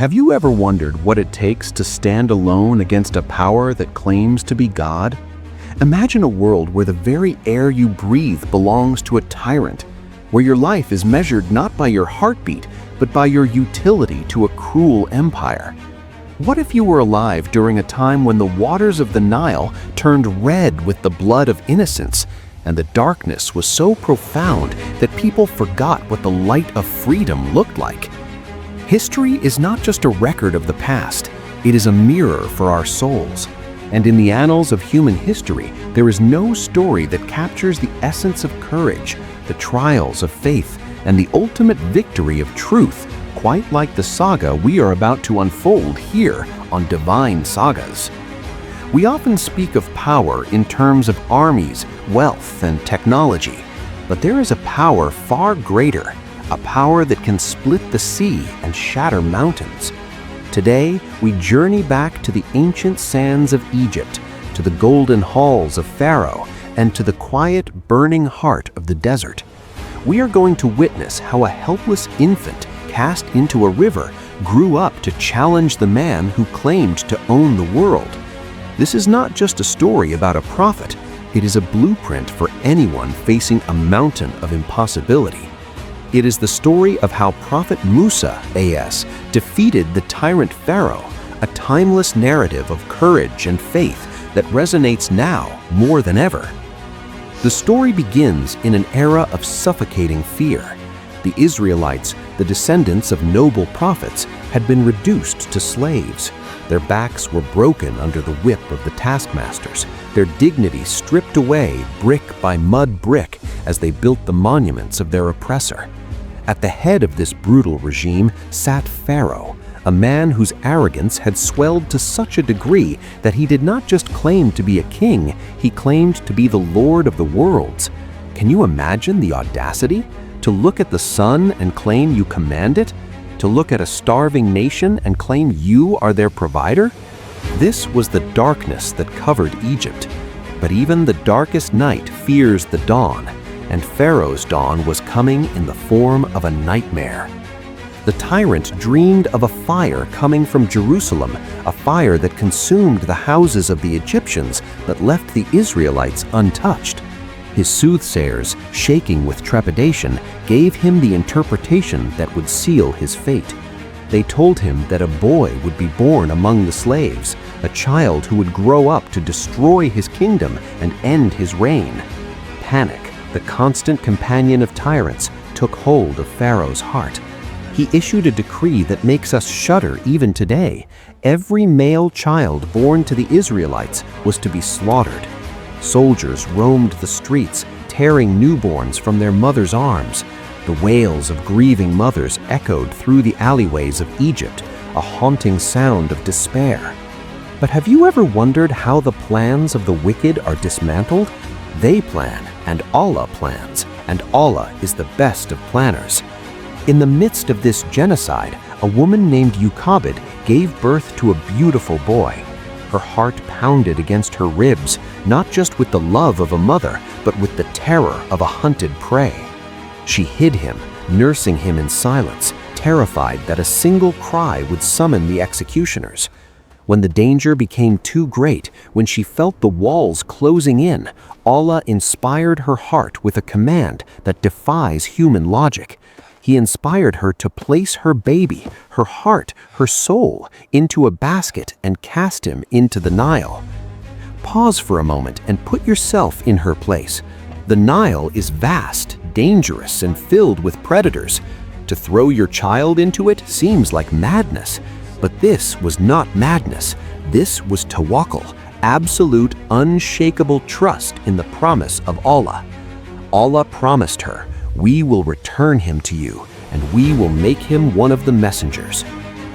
Have you ever wondered what it takes to stand alone against a power that claims to be God? Imagine a world where the very air you breathe belongs to a tyrant, where your life is measured not by your heartbeat, but by your utility to a cruel empire. What if you were alive during a time when the waters of the Nile turned red with the blood of innocents, and the darkness was so profound that people forgot what the light of freedom looked like? History is not just a record of the past, it is a mirror for our souls. And in the annals of human history, there is no story that captures the essence of courage, the trials of faith, and the ultimate victory of truth, quite like the saga we are about to unfold here on Divine Sagas. We often speak of power in terms of armies, wealth, and technology, but there is a power far greater, a power that can split the sea and shatter mountains. Today, we journey back to the ancient sands of Egypt, to the golden halls of Pharaoh, and to the quiet, burning heart of the desert. We are going to witness how a helpless infant cast into a river grew up to challenge the man who claimed to own the world. This is not just a story about a prophet, it is a blueprint for anyone facing a mountain of impossibility. It is the story of how Prophet Musa AS defeated the tyrant Pharaoh, a timeless narrative of courage and faith that resonates now more than ever. The story begins in an era of suffocating fear. The Israelites, the descendants of noble prophets, had been reduced to slaves. Their backs were broken under the whip of the taskmasters, their dignity stripped away brick by mud brick as they built the monuments of their oppressor. At the head of this brutal regime sat Pharaoh, a man whose arrogance had swelled to such a degree that he did not just claim to be a king, he claimed to be the lord of the worlds. Can you imagine the audacity? To look at the sun and claim you command it? To look at a starving nation and claim you are their provider? This was the darkness that covered Egypt. But even the darkest night fears the dawn, and Pharaoh's dawn was coming in the form of a nightmare. The tyrant dreamed of a fire coming from Jerusalem, a fire that consumed the houses of the Egyptians but left the Israelites untouched. His soothsayers, shaking with trepidation, gave him the interpretation that would seal his fate. They told him that a boy would be born among the slaves, a child who would grow up to destroy his kingdom and end his reign. Panic, the constant companion of tyrants, took hold of Pharaoh's heart. He issued a decree that makes us shudder even today. Every male child born to the Israelites was to be slaughtered. Soldiers roamed the streets, tearing newborns from their mothers' arms. The wails of grieving mothers echoed through the alleyways of Egypt, a haunting sound of despair. But have you ever wondered how the plans of the wicked are dismantled? They plan, and Allah plans, and Allah is the best of planners. In the midst of this genocide, a woman named Jochebed gave birth to a beautiful boy. Her heart pounded against her ribs, not just with the love of a mother, but with the terror of a hunted prey. She hid him, nursing him in silence, terrified that a single cry would summon the executioners. When the danger became too great, when she felt the walls closing in, Allah inspired her heart with a command that defies human logic. He inspired her to place her baby, her heart, her soul, into a basket and cast him into the Nile. Pause for a moment and put yourself in her place. The Nile is vast, dangerous, and filled with predators. To throw your child into it seems like madness. But this was not madness. This was tawakkul, absolute, unshakable trust in the promise of Allah. Allah promised her, "We will return him to you, and we will make him one of the messengers."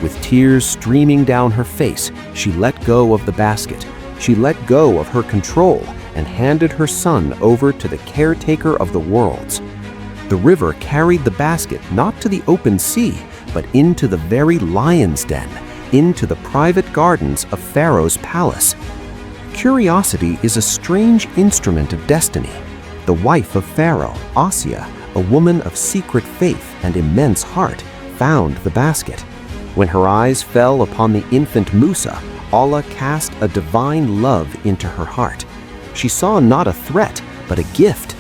With tears streaming down her face, she let go of the basket. She let go of her control and handed her son over to the caretaker of the worlds. The river carried the basket not to the open sea, but into the very lion's den, into the private gardens of Pharaoh's palace. Curiosity is a strange instrument of destiny. The wife of Pharaoh, Asiya, a woman of secret faith and immense heart, found the basket. When her eyes fell upon the infant Musa, Allah cast a divine love into her heart. She saw not a threat, but a gift.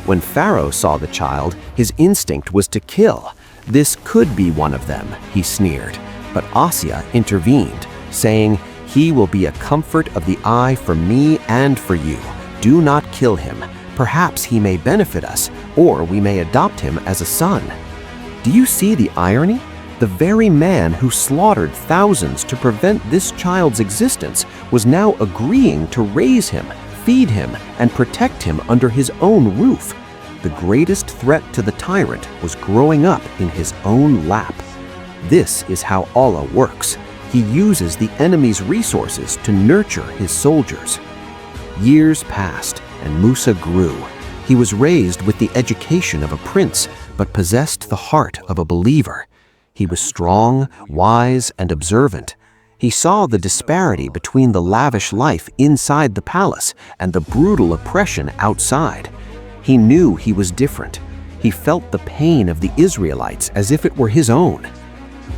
When Pharaoh saw the child, his instinct was to kill. This could be one of them, he sneered. But Asya intervened, saying, "He will be a comfort of the eye for me and for you. Do not kill him. Perhaps he may benefit us, or we may adopt him as a son." Do you see the irony? The very man who slaughtered thousands to prevent this child's existence was now agreeing to raise him, feed him, and protect him under his own roof. The greatest threat to the tyrant was growing up in his own lap. This is how Allah works. He uses the enemy's resources to nurture his soldiers. Years passed, and Musa grew. He was raised with the education of a prince, but possessed the heart of a believer. He was strong, wise, and observant. He saw the disparity between the lavish life inside the palace and the brutal oppression outside. He knew he was different. He felt the pain of the Israelites as if it were his own.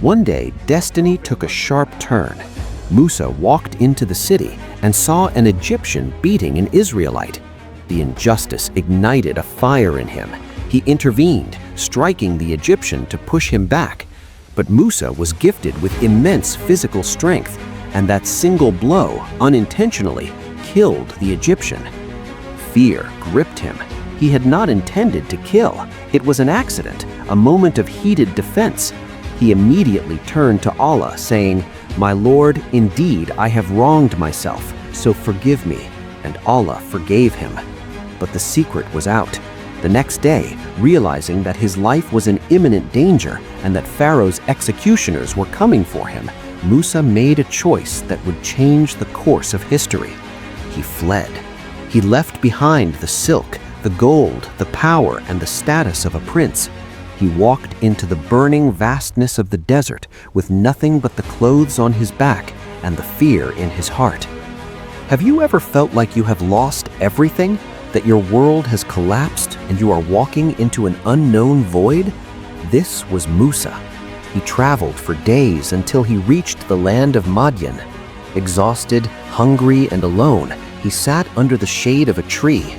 One day, destiny took a sharp turn. Musa walked into the city and saw an Egyptian beating an Israelite. The injustice ignited a fire in him. He intervened, striking the Egyptian to push him back. But Musa was gifted with immense physical strength, and that single blow, unintentionally, killed the Egyptian. Fear gripped him. He had not intended to kill. It was an accident, a moment of heated defense. He immediately turned to Allah, saying, "My Lord, indeed I have wronged myself, so forgive me." And Allah forgave him. But the secret was out. The next day, realizing that his life was in imminent danger and that Pharaoh's executioners were coming for him, Musa made a choice that would change the course of history. He fled. He left behind the silk, the gold, the power, and the status of a prince. He walked into the burning vastness of the desert with nothing but the clothes on his back and the fear in his heart. Have you ever felt like you have lost everything? That your world has collapsed and you are walking into an unknown void? This was Musa. He traveled for days until he reached the land of Madian. Exhausted, hungry, and alone, he sat under the shade of a tree.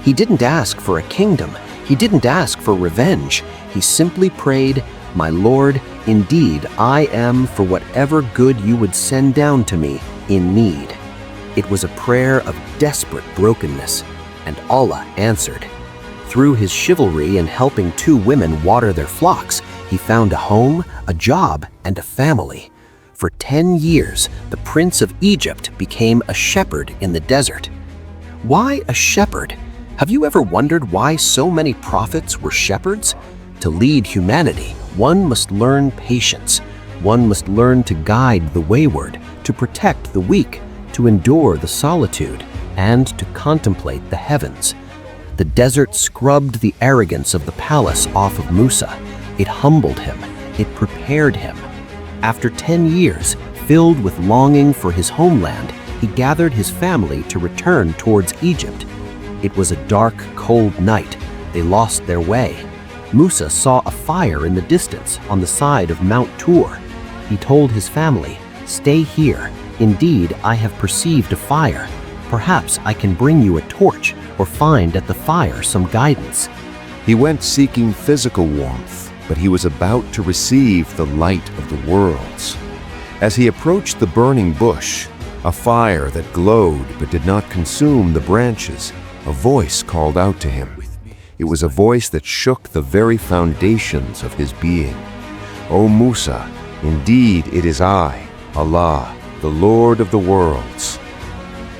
He didn't ask for a kingdom. He didn't ask for revenge. He simply prayed, "My Lord, indeed I am for whatever good you would send down to me in need." It was a prayer of desperate brokenness, and Allah answered. Through his chivalry in helping 2 women water their flocks, he found a home, a job, and a family. For 10 years, the Prince of Egypt became a shepherd in the desert. Why a shepherd? Have you ever wondered why so many prophets were shepherds? To lead humanity, one must learn patience. One must learn to guide the wayward, to protect the weak, to endure the solitude, and to contemplate the heavens. The desert scrubbed the arrogance of the palace off of Musa. It humbled him. It prepared him. After 10 years, filled with longing for his homeland, he gathered his family to return towards Egypt. It was a dark, cold night. They lost their way. Musa saw a fire in the distance on the side of Mount Tur. He told his family, "Stay here. Indeed, I have perceived a fire. Perhaps I can bring you a torch or find at the fire some guidance." He went seeking physical warmth, but he was about to receive the light of the worlds. As he approached the burning bush, a fire that glowed but did not consume the branches, a voice called out to him. It was a voice that shook the very foundations of his being. "O Musa, indeed it is I, Allah, the Lord of the worlds."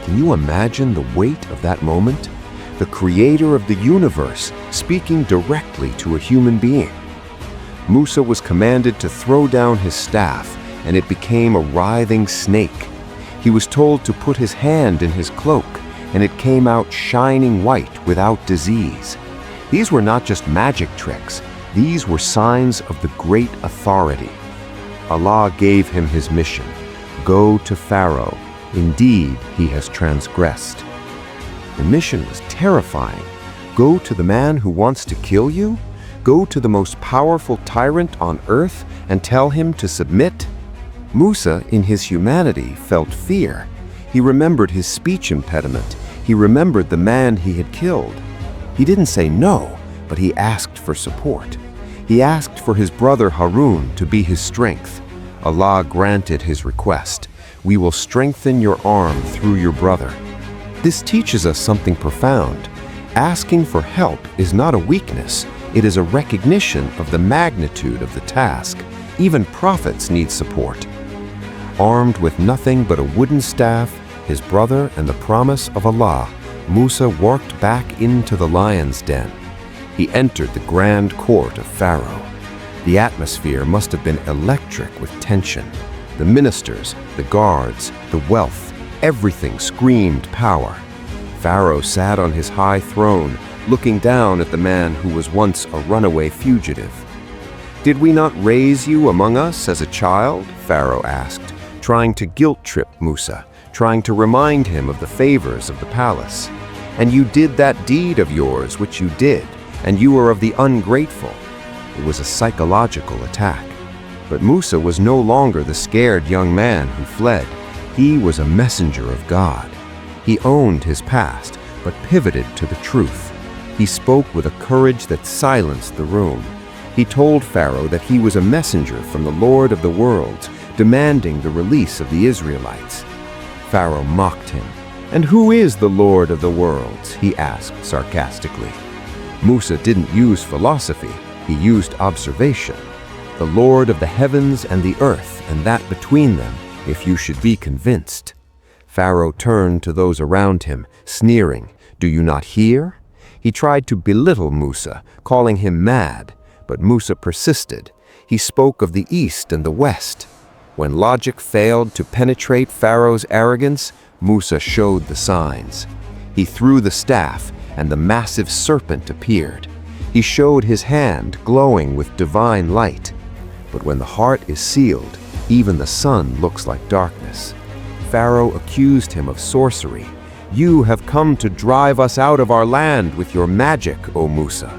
Can you imagine the weight of that moment? The creator of the universe speaking directly to a human being. Musa was commanded to throw down his staff, and it became a writhing snake. He was told to put his hand in his cloak, and it came out shining white without disease. These were not just magic tricks. These were signs of the great authority. Allah gave him his mission. Go to Pharaoh. Indeed, he has transgressed. The mission was terrifying. Go to the man who wants to kill you? Go to the most powerful tyrant on earth and tell him to submit? Musa, in his humanity, felt fear. He remembered his speech impediment. He remembered the man he had killed. He didn't say no, but he asked for support. He asked for his brother Harun to be his strength. Allah granted his request. We will strengthen your arm through your brother. This teaches us something profound. Asking for help is not a weakness. It is a recognition of the magnitude of the task. Even prophets need support. Armed with nothing but a wooden staff, his brother, and the promise of Allah, Musa walked back into the lion's den. He entered the grand court of Pharaoh. The atmosphere must have been electric with tension. The ministers, the guards, the wealth, everything screamed power. Pharaoh sat on his high throne, looking down at the man who was once a runaway fugitive. "Did we not raise you among us as a child?" Pharaoh asked, trying to guilt-trip Musa, trying to remind him of the favors of the palace. "And you did that deed of yours which you did, and you are of the ungrateful." It was a psychological attack. But Musa was no longer the scared young man who fled. He was a messenger of God. He owned his past, but pivoted to the truth. He spoke with a courage that silenced the room. He told Pharaoh that he was a messenger from the Lord of the worlds, demanding the release of the Israelites. Pharaoh mocked him. "And who is the Lord of the worlds?" he asked sarcastically. Musa didn't use philosophy, he used observation. "The Lord of the heavens and the earth, and that between them, if you should be convinced." Pharaoh turned to those around him, sneering, "Do you not hear?" He tried to belittle Musa, calling him mad, but Musa persisted. He spoke of the east and the west. When logic failed to penetrate Pharaoh's arrogance, Musa showed the signs. He threw the staff, and the massive serpent appeared. He showed his hand glowing with divine light. But when the heart is sealed, even the sun looks like darkness. Pharaoh accused him of sorcery. "You have come to drive us out of our land with your magic, O Musa."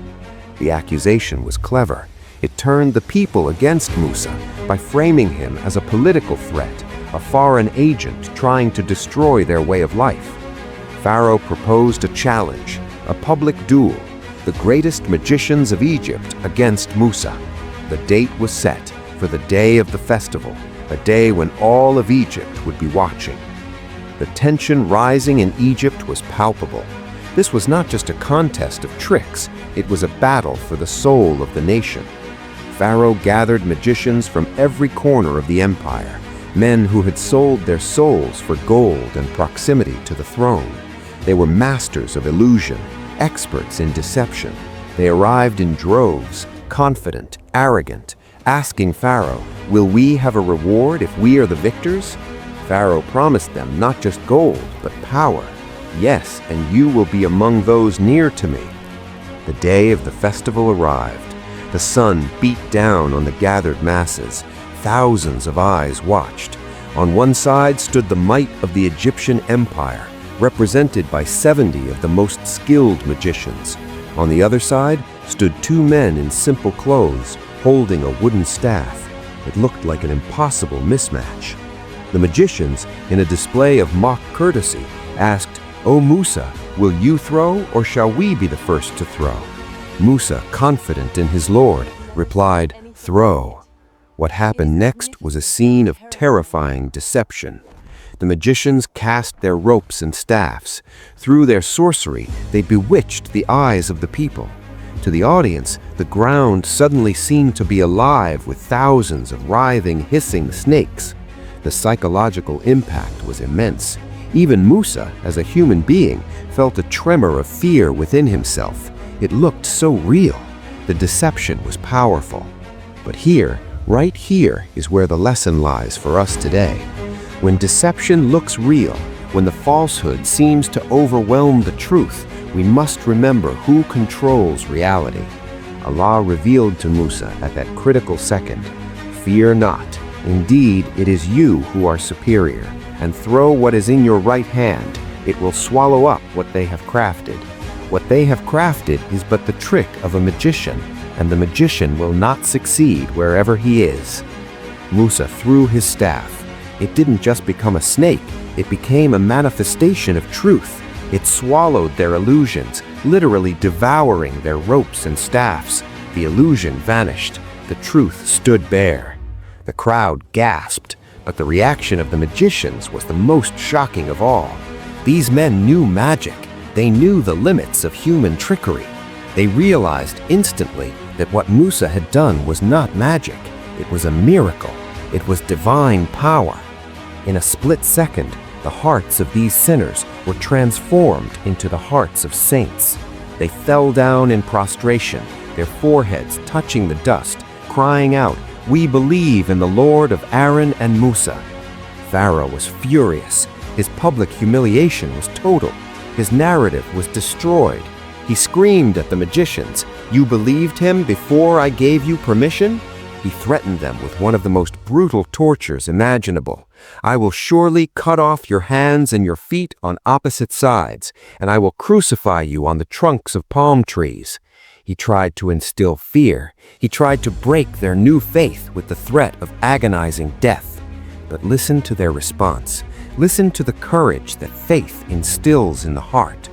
The accusation was clever. It turned the people against Musa by framing him as a political threat, a foreign agent trying to destroy their way of life. Pharaoh proposed a challenge, a public duel, the greatest magicians of Egypt against Musa. The date was set for the day of the festival, a day when all of Egypt would be watching. The tension rising in Egypt was palpable. This was not just a contest of tricks, it was a battle for the soul of the nation. Pharaoh gathered magicians from every corner of the empire, men who had sold their souls for gold and proximity to the throne. They were masters of illusion, experts in deception. They arrived in droves, confident, arrogant, asking Pharaoh, "Will we have a reward if we are the victors?" Pharaoh promised them not just gold, but power. "Yes, and you will be among those near to me." The day of the festival arrived. The sun beat down on the gathered masses. Thousands of eyes watched. On one side stood the might of the Egyptian empire, represented by 70 of the most skilled magicians. On the other side stood two men in simple clothes, holding a wooden staff. It looked like an impossible mismatch. The magicians, in a display of mock courtesy, asked, "O Musa, will you throw, or shall we be the first to throw?" Musa, confident in his Lord, replied, "Throw." What happened next was a scene of terrifying deception. The magicians cast their ropes and staffs. Through their sorcery, they bewitched the eyes of the people. To the audience, the ground suddenly seemed to be alive with thousands of writhing, hissing snakes. The psychological impact was immense. Even Musa, as a human being, felt a tremor of fear within himself. It looked so real. The deception was powerful. But here, right here, is where the lesson lies for us today. When deception looks real, when the falsehood seems to overwhelm the truth, we must remember who controls reality. Allah revealed to Musa at that critical second, "Fear not. Indeed, it is you who are superior, and throw what is in your right hand. It will swallow up what they have crafted. What they have crafted is but the trick of a magician, and the magician will not succeed wherever he is." Musa threw his staff. It didn't just become a snake, it became a manifestation of truth. It swallowed their illusions, literally devouring their ropes and staffs. The illusion vanished. The truth stood bare. The crowd gasped, but the reaction of the magicians was the most shocking of all. These men knew magic. They knew the limits of human trickery. They realized instantly that what Musa had done was not magic. It was a miracle. It was divine power. In a split second, the hearts of these sinners were transformed into the hearts of saints. They fell down in prostration, their foreheads touching the dust, crying out, "We believe in the Lord of Aaron and Musa." Pharaoh was furious. His public humiliation was total. His narrative was destroyed. He screamed at the magicians, "You believed him before I gave you permission?" He threatened them with one of the most brutal tortures imaginable. "I will surely cut off your hands and your feet on opposite sides, and I will crucify you on the trunks of palm trees." He tried to instill fear. He tried to break their new faith with the threat of agonizing death. But listen to their response. Listen to the courage that faith instills in the heart.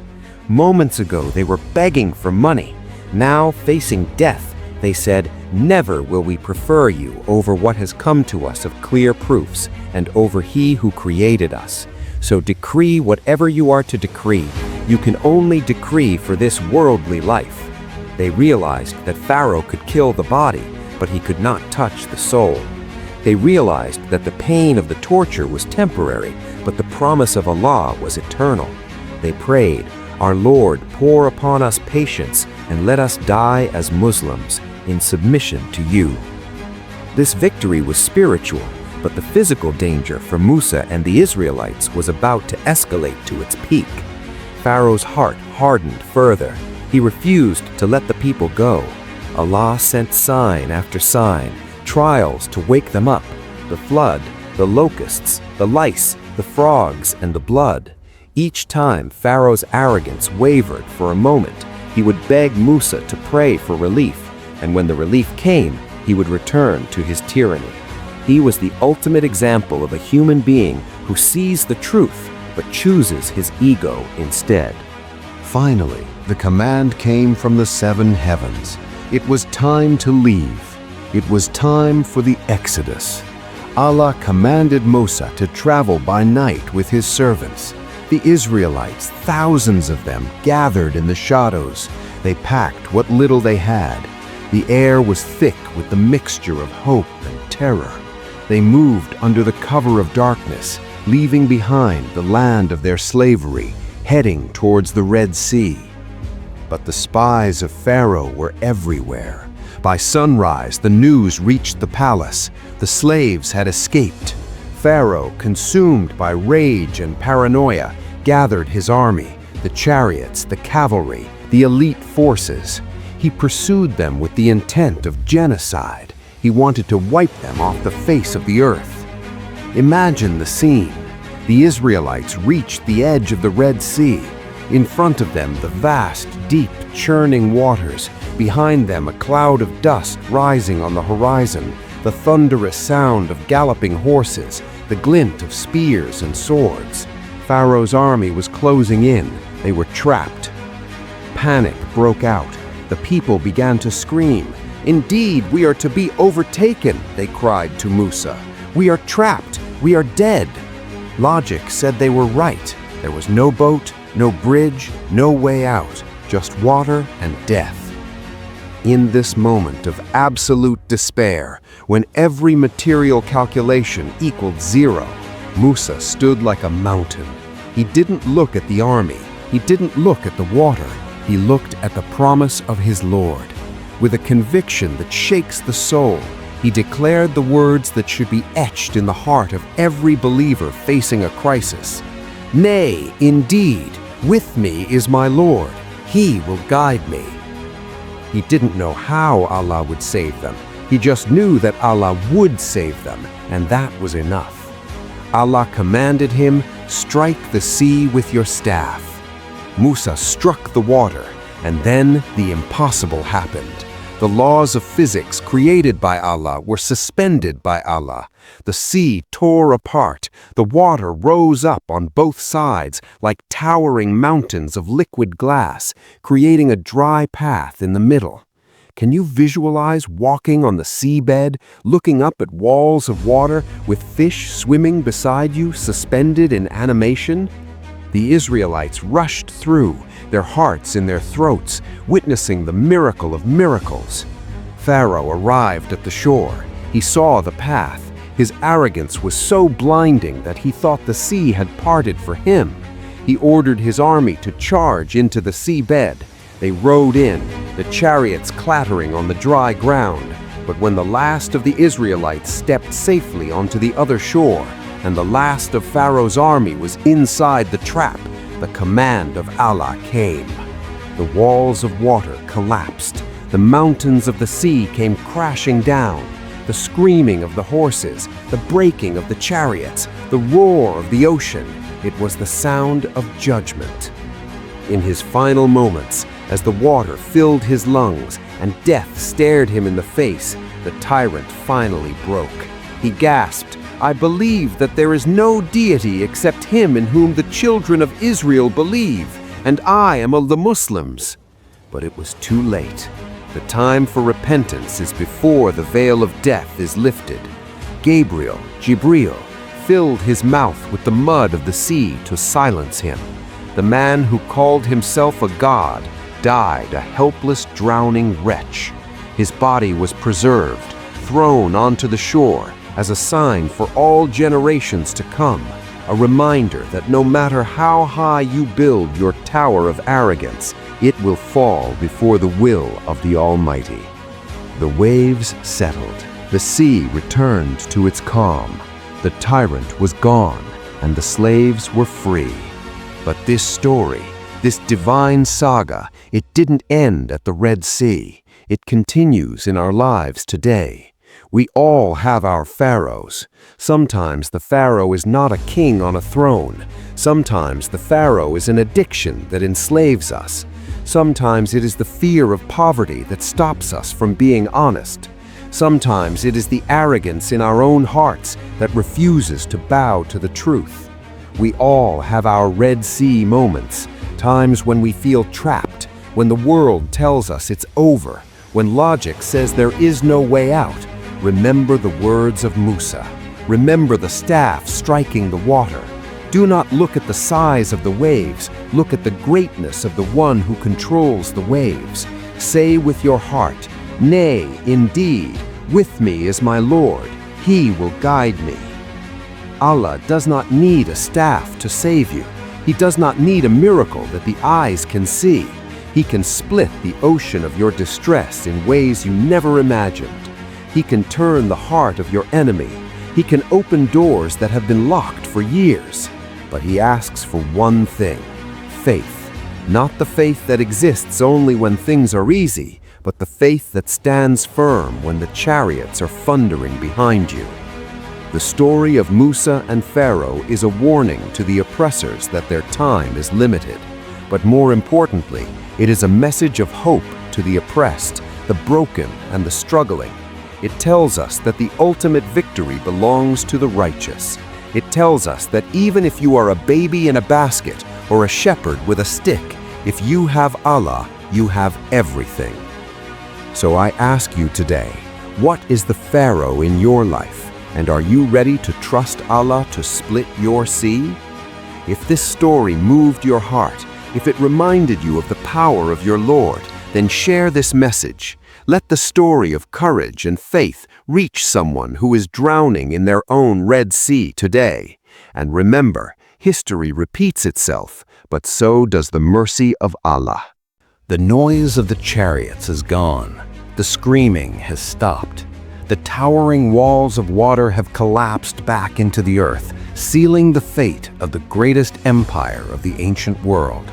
Moments ago, they were begging for money. Now, facing death, they said, "Never will we prefer you over what has come to us of clear proofs and over He who created us. So decree whatever you are to decree. You can only decree for this worldly life." They realized that Pharaoh could kill the body, but he could not touch the soul. They realized that the pain of the torture was temporary, but the promise of Allah was eternal. They prayed, "Our Lord, pour upon us patience and let us die as Muslims in submission to you." This victory was spiritual, but the physical danger for Musa and the Israelites was about to escalate to its peak. Pharaoh's heart hardened further. He refused to let the people go. Allah sent sign after sign, trials to wake them up: the flood, the locusts, the lice, the frogs, and the blood. Each time Pharaoh's arrogance wavered for a moment, he would beg Musa to pray for relief, and when the relief came, he would return to his tyranny. He was the ultimate example of a human being who sees the truth but chooses his ego instead. Finally, the command came from the seven heavens. It was time to leave. It was time for the Exodus. Allah commanded Musa to travel by night with his servants. The Israelites, thousands of them, gathered in the shadows. They packed what little they had. The air was thick with the mixture of hope and terror. They moved under the cover of darkness, leaving behind the land of their slavery, heading towards the Red Sea. But the spies of Pharaoh were everywhere. By sunrise, the news reached the palace. The slaves had escaped. Pharaoh, consumed by rage and paranoia, gathered his army, the chariots, the cavalry, the elite forces. He pursued them with the intent of genocide. He wanted to wipe them off the face of the earth. Imagine the scene. The Israelites reached the edge of the Red Sea. In front of them, the vast, deep, churning waters. Behind them, a cloud of dust rising on the horizon, the thunderous sound of galloping horses, the glint of spears and swords. Pharaoh's army was closing in. They were trapped. Panic broke out. The people began to scream. "Indeed, we are to be overtaken," they cried to Musa. "We are trapped. We are dead." Logic said they were right. There was no boat, no bridge, no way out, just water and death. In this moment of absolute despair, when every material calculation equaled zero, Musa stood like a mountain. He didn't look at the army. He didn't look at the water. He looked at the promise of his Lord. With a conviction that shakes the soul, he declared the words that should be etched in the heart of every believer facing a crisis. "Nay, indeed, with me is my Lord. He will guide me." He didn't know how Allah would save them. He just knew that Allah would save them, and that was enough. Allah commanded him, "Strike the sea with your staff." Musa struck the water, and then the impossible happened. The laws of physics created by Allah were suspended by Allah. The sea tore apart. The water rose up on both sides like towering mountains of liquid glass, creating a dry path in the middle. Can you visualize walking on the seabed, looking up at walls of water with fish swimming beside you, suspended in animation? The Israelites rushed through, their hearts in their throats, witnessing the miracle of miracles. Pharaoh arrived at the shore. He saw the path. His arrogance was so blinding that he thought the sea had parted for him. He ordered his army to charge into the seabed. They rode in, the chariots clattering on the dry ground. But when the last of the Israelites stepped safely onto the other shore, and the last of Pharaoh's army was inside the trap, the command of Allah came. The walls of water collapsed. The mountains of the sea came crashing down. The screaming of the horses, the breaking of the chariots, the roar of the ocean. It was the sound of judgment. In his final moments, as the water filled his lungs and death stared him in the face, the tyrant finally broke. He gasped, "I believe that there is no deity except him in whom the children of Israel believe, and I am of the Muslims." But it was too late. The time for repentance is before the veil of death is lifted. Jibril, filled his mouth with the mud of the sea to silence him. The man who called himself a god died a helpless, drowning wretch. His body was preserved, thrown onto the shore as a sign for all generations to come, a reminder that no matter how high you build your tower of arrogance, it will fall before the will of the Almighty. The waves settled. The sea returned to its calm. The tyrant was gone, and the slaves were free. But this story, this divine saga, it didn't end at the Red Sea. It continues in our lives today. We all have our pharaohs. Sometimes the pharaoh is not a king on a throne. Sometimes the pharaoh is an addiction that enslaves us. Sometimes it is the fear of poverty that stops us from being honest. Sometimes it is the arrogance in our own hearts that refuses to bow to the truth. We all have our Red Sea moments, times when we feel trapped, when the world tells us it's over, when logic says there is no way out. Remember the words of Musa. Remember the staff striking the water. Do not look at the size of the waves, look at the greatness of the one who controls the waves. Say with your heart, "Nay, indeed, with me is my Lord, He will guide me." Allah does not need a staff to save you. He does not need a miracle that the eyes can see. He can split the ocean of your distress in ways you never imagined. He can turn the heart of your enemy. He can open doors that have been locked for years. But He asks for one thing: faith. Not the faith that exists only when things are easy, but the faith that stands firm when the chariots are thundering behind you. The story of Musa and Pharaoh is a warning to the oppressors that their time is limited. But more importantly, it is a message of hope to the oppressed, the broken, and the struggling. It tells us that the ultimate victory belongs to the righteous. It tells us that even if you are a baby in a basket or a shepherd with a stick, if you have Allah, you have everything. So I ask you today, what is the Pharaoh in your life? And are you ready to trust Allah to split your sea? If this story moved your heart, if it reminded you of the power of your Lord, then share this message. Let the story of courage and faith reach someone who is drowning in their own Red Sea today. And remember, history repeats itself, but so does the mercy of Allah. The noise of the chariots is gone. The screaming has stopped. The towering walls of water have collapsed back into the earth, sealing the fate of the greatest empire of the ancient world.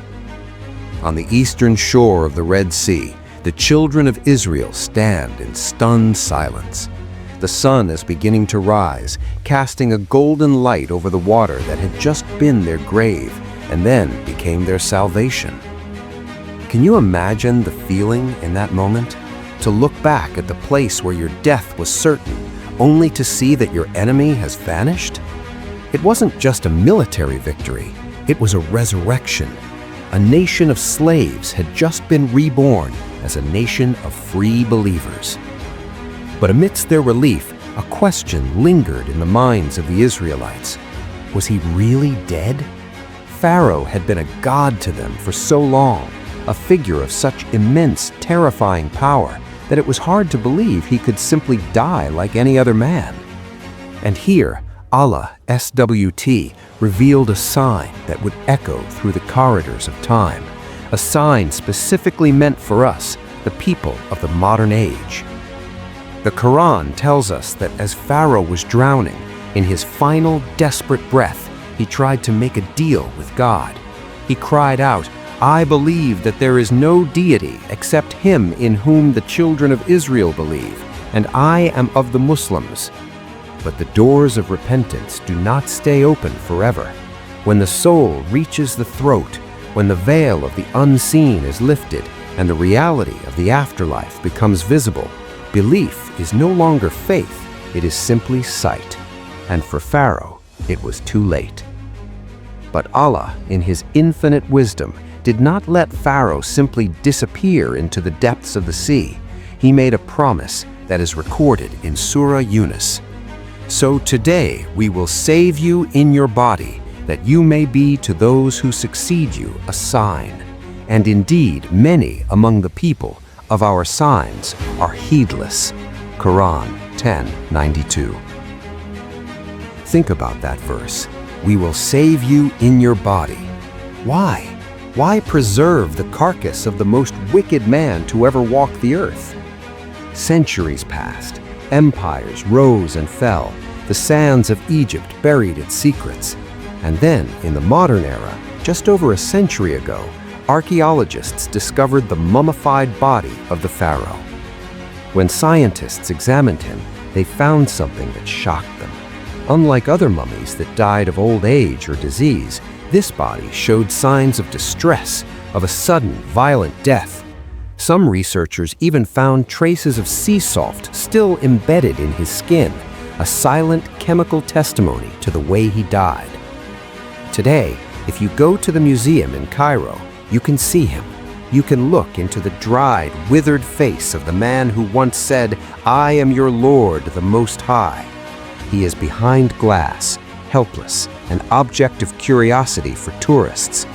On the eastern shore of the Red Sea, the children of Israel stand in stunned silence. The sun is beginning to rise, casting a golden light over the water that had just been their grave and then became their salvation. Can you imagine the feeling in that moment? to look back at the place where your death was certain, only to see that your enemy has vanished? It wasn't just a military victory, it was a resurrection. A nation of slaves had just been reborn as a nation of free believers. But amidst their relief, a question lingered in the minds of the Israelites. Was he really dead? Pharaoh had been a god to them for so long, a figure of such immense, terrifying power that it was hard to believe he could simply die like any other man. And here, Allah, SWT, revealed a sign that would echo through the corridors of time, a sign specifically meant for us, the people of the modern age. The Quran tells us that as Pharaoh was drowning, in his final desperate breath, he tried to make a deal with God. He cried out, "I believe that there is no deity except him in whom the children of Israel believe, and I am of the Muslims." But the doors of repentance do not stay open forever. When the soul reaches the throat, when the veil of the unseen is lifted, and the reality of the afterlife becomes visible, belief is no longer faith, it is simply sight. And for Pharaoh, it was too late. But Allah, in his infinite wisdom, did not let Pharaoh simply disappear into the depths of the sea. He made a promise that is recorded in Surah Yunus. "So today we will save you in your body, that you may be to those who succeed you a sign. And indeed many among the people of our signs are heedless." Quran 10:92. Think about that verse. We will save you in your body. Why? Why preserve the carcass of the most wicked man to ever walk the earth? Centuries passed. Empires rose and fell. The sands of Egypt buried its secrets. And then, in the modern era, just over a century ago, archaeologists discovered the mummified body of the pharaoh. When scientists examined him, they found something that shocked them. Unlike other mummies that died of old age or disease, this body showed signs of distress, of a sudden, violent death. Some researchers even found traces of sea salt still embedded in his skin, a silent chemical testimony to the way he died. Today, if you go to the museum in Cairo, you can see him. You can look into the dried, withered face of the man who once said, "I am your Lord, the Most High." He is behind glass, helpless, an object of curiosity for tourists.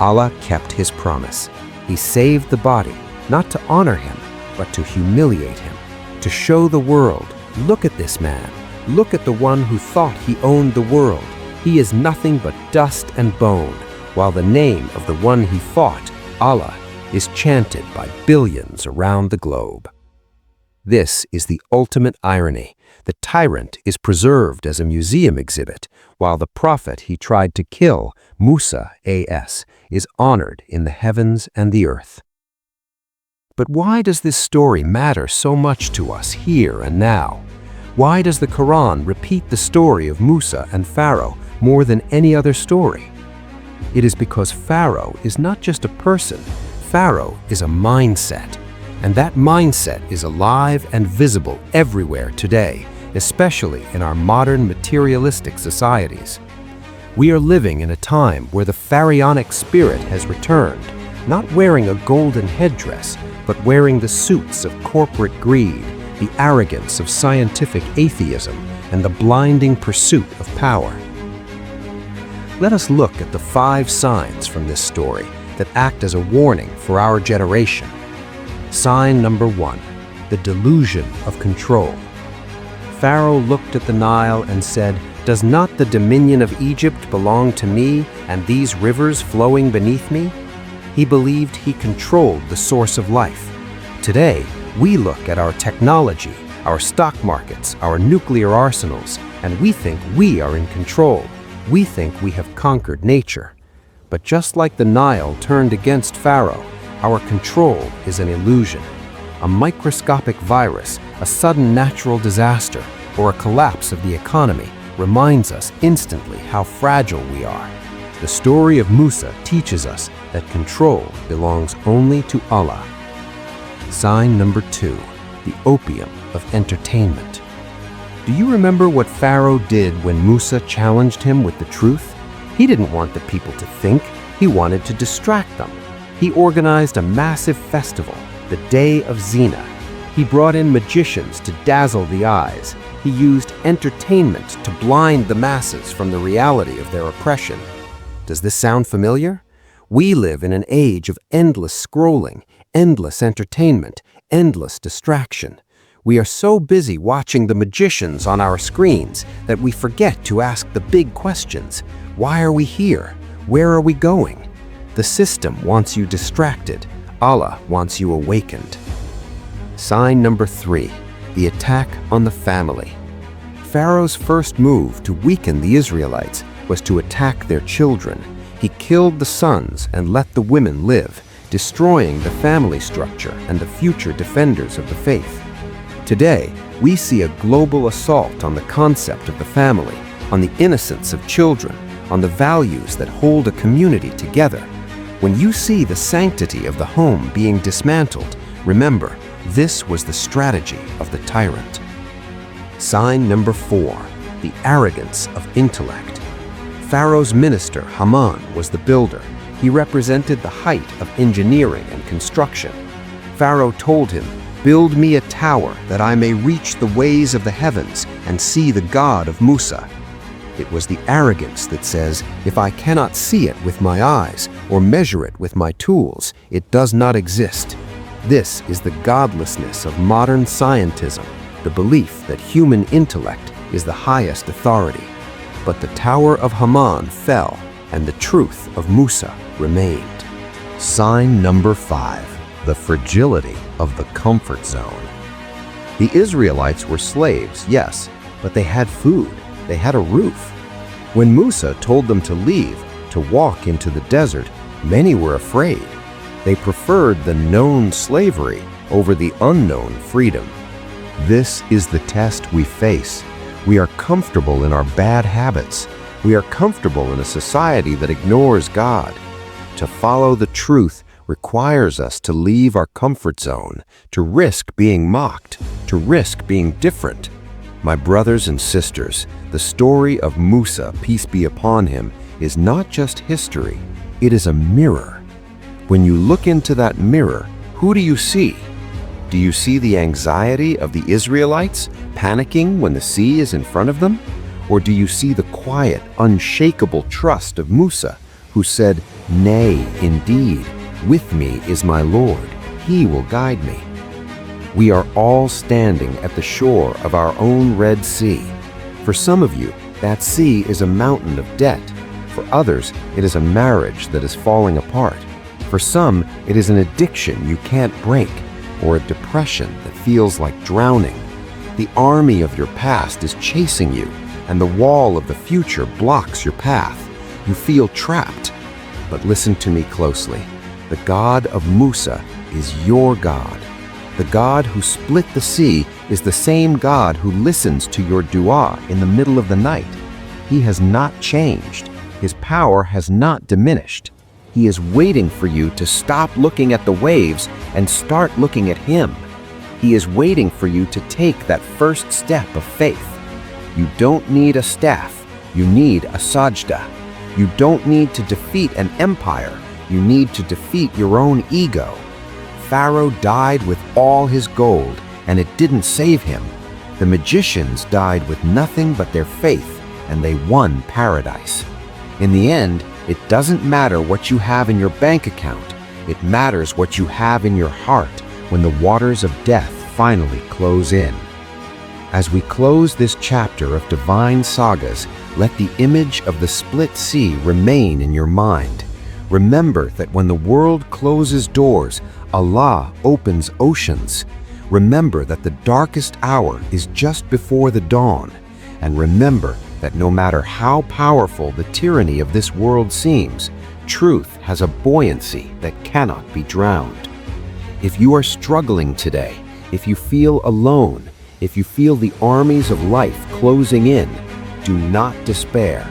Allah kept his promise. He saved the body, not to honor him, but to humiliate him, to show the world, look at this man, look at the one who thought he owned the world. He is nothing but dust and bone, while the name of the one he fought, Allah, is chanted by billions around the globe. This is the ultimate irony. The tyrant is preserved as a museum exhibit, while the prophet he tried to kill, Musa AS, is honored in the heavens and the earth. But why does this story matter so much to us here and now? Why does the Quran repeat the story of Musa and Pharaoh more than any other story? It is because Pharaoh is not just a person. Pharaoh is a mindset, and that mindset is alive and visible everywhere today, especially in our modern materialistic societies. We are living in a time where the pharaonic spirit has returned, not wearing a golden headdress, but wearing the suits of corporate greed, the arrogance of scientific atheism, and the blinding pursuit of power. Let us look at the 5 signs from this story that act as a warning for our generation. Sign number 1, the delusion of control. Pharaoh looked at the Nile and said, "Does not the dominion of Egypt belong to me and these rivers flowing beneath me?" He believed he controlled the source of life. Today, we look at our technology, our stock markets, our nuclear arsenals, and we think we are in control. We think we have conquered nature. But just like the Nile turned against Pharaoh, our control is an illusion. A microscopic virus, a sudden natural disaster, or a collapse of the economy reminds us instantly how fragile we are. The story of Musa teaches us that control belongs only to Allah. Sign number 2, the opium of entertainment. Do you remember what Pharaoh did when Musa challenged him with the truth? He didn't want the people to think, he wanted to distract them. He organized a massive festival, the Day of Zina. He brought in magicians to dazzle the eyes. He used entertainment to blind the masses from the reality of their oppression. Does this sound familiar? We live in an age of endless scrolling, endless entertainment, endless distraction. We are so busy watching the magicians on our screens that we forget to ask the big questions. Why are we here? Where are we going? The system wants you distracted. Allah wants you awakened. Sign number 3, the attack on the family. Pharaoh's first move to weaken the Israelites was to attack their children. He killed the sons and let the women live, destroying the family structure and the future defenders of the faith. Today, we see a global assault on the concept of the family, on the innocence of children, on the values that hold a community together. When you see the sanctity of the home being dismantled, remember, this was the strategy of the tyrant. Sign number 4, the arrogance of intellect. Pharaoh's minister, Haman, was the builder. He represented the height of engineering and construction. Pharaoh told him, "Build me a tower that I may reach the ways of the heavens and see the God of Musa." It was the arrogance that says, if I cannot see it with my eyes or measure it with my tools, it does not exist. This is the godlessness of modern scientism, the belief that human intellect is the highest authority. But the Tower of Haman fell, and the truth of Musa remained. Sign number 5, the fragility of the comfort zone. The Israelites were slaves, yes, but they had food. They had a roof. When Musa told them to leave, to walk into the desert, many were afraid. They preferred the known slavery over the unknown freedom. This is the test we face. We are comfortable in our bad habits. We are comfortable in a society that ignores God. To follow the truth requires us to leave our comfort zone, to risk being mocked, to risk being different. My brothers and sisters, the story of Musa, peace be upon him, is not just history, it is a mirror. When you look into that mirror, who do you see? Do you see the anxiety of the Israelites, panicking when the sea is in front of them? Or do you see the quiet, unshakable trust of Musa, who said, "Nay, indeed, with me is my Lord, he will guide me"? We are all standing at the shore of our own Red Sea. For some of you, that sea is a mountain of debt. For others, it is a marriage that is falling apart. For some, it is an addiction you can't break, or a depression that feels like drowning. The army of your past is chasing you, and the wall of the future blocks your path. You feel trapped. But listen to me closely. The God of Musa is your God. The God who split the sea is the same God who listens to your dua in the middle of the night. He has not changed. His power has not diminished. He is waiting for you to stop looking at the waves and start looking at Him. He is waiting for you to take that first step of faith. You don't need a staff. You need a sajda. You don't need to defeat an empire. You need to defeat your own ego. Pharaoh died with all his gold, and it didn't save him. The magicians died with nothing but their faith, and they won paradise. In the end, it doesn't matter what you have in your bank account. It matters what you have in your heart when the waters of death finally close in. As we close this chapter of Divine Sagas, let the image of the split sea remain in your mind. Remember that when the world closes doors, Allah opens oceans. Remember that the darkest hour is just before the dawn. And remember that no matter how powerful the tyranny of this world seems, truth has a buoyancy that cannot be drowned. If you are struggling today, if you feel alone, if you feel the armies of life closing in, do not despair.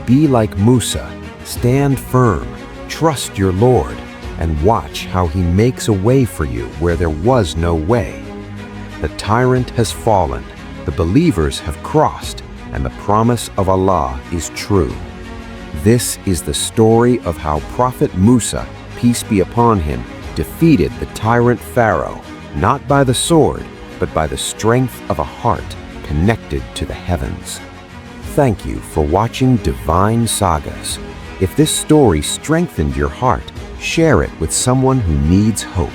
Be like Musa. Stand firm. Trust your Lord, and watch how He makes a way for you where there was no way. The tyrant has fallen, the believers have crossed, and the promise of Allah is true. This is the story of how Prophet Musa, peace be upon him, defeated the tyrant Pharaoh, not by the sword, but by the strength of a heart connected to the heavens. Thank you for watching Divine Sagas. If this story strengthened your heart, share it with someone who needs hope.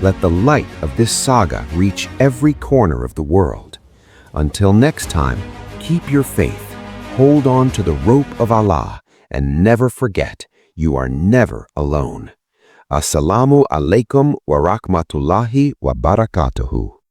Let the light of this saga reach every corner of the world. Until next time, keep your faith, hold on to the rope of Allah, and never forget, you are never alone. Assalamu alaikum wa rahmatullahi wa barakatuhu.